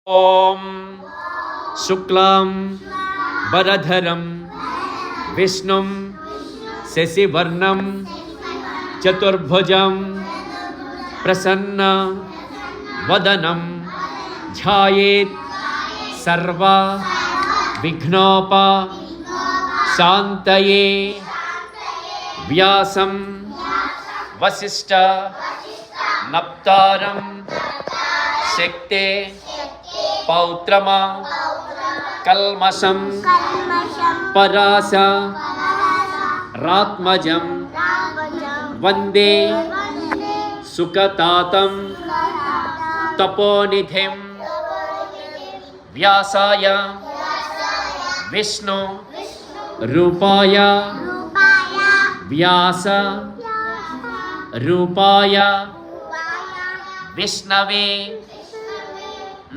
ఓం శుక్లాం వరధరం విష్ణుం శశివర్ణం చతుర్భుజం ప్రసన్న వదనం ధ్యాయేత్ సర్వ విఘ్నోప శాంతయే. వ్యాసం వసిష్ఠ నప్తారం శక్తే పౌత్రమా కల్మషం పరాశ రాత్మజం వందే సుఖతాతం తపోనిధిం. వ్యాసాయ విష్ణు రూపాయ వ్యాస రూపాయ విష్ణవే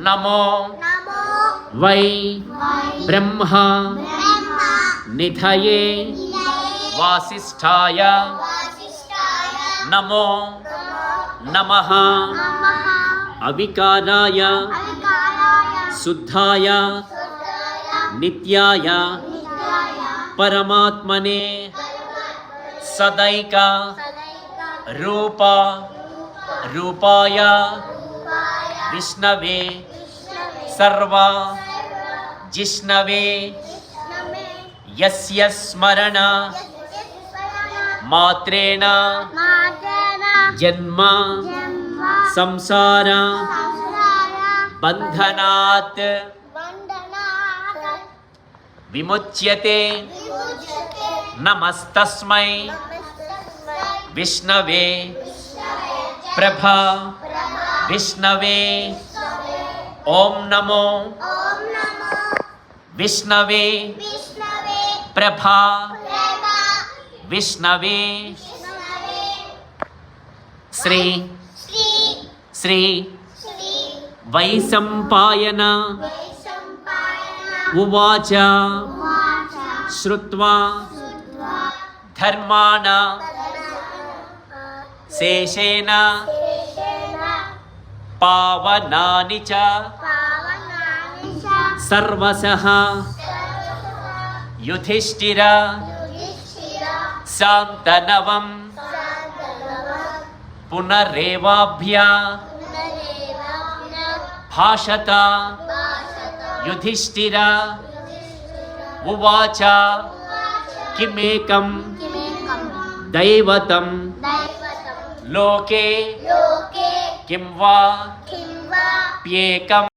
నమో వై బ్రహ్మ నిధయే వాసిష్ఠాయ నమో నమః అవికారాయ శుద్ధాయ నిత్యాయ పరమాత్మనే సదైక రూపాయ విష్ణవే సర్వ జిష్ణవే యస్య స్మరణ మాత్రేణ జన్మ సంసార బంధనాత్ విముచ్యతే. నమస్తస్మై విష్ణవే ప్రభా విష్ణవే. ఓం నమో విష్ణవే ప్రభా విష్ణవే. శ్రీ శ్రీ వైశంపాయన ఉవాచ శ్రుత్వా ధర్మాణ శేషేణ పావనాని చ సర్వశః యుధిష్ఠిర శాంతనవం పునరేవాభ్యా భాషత. యుధిష్ఠిర ఉవాచ కిమేకం దైవతం లోకే కిం వా ప్యేకం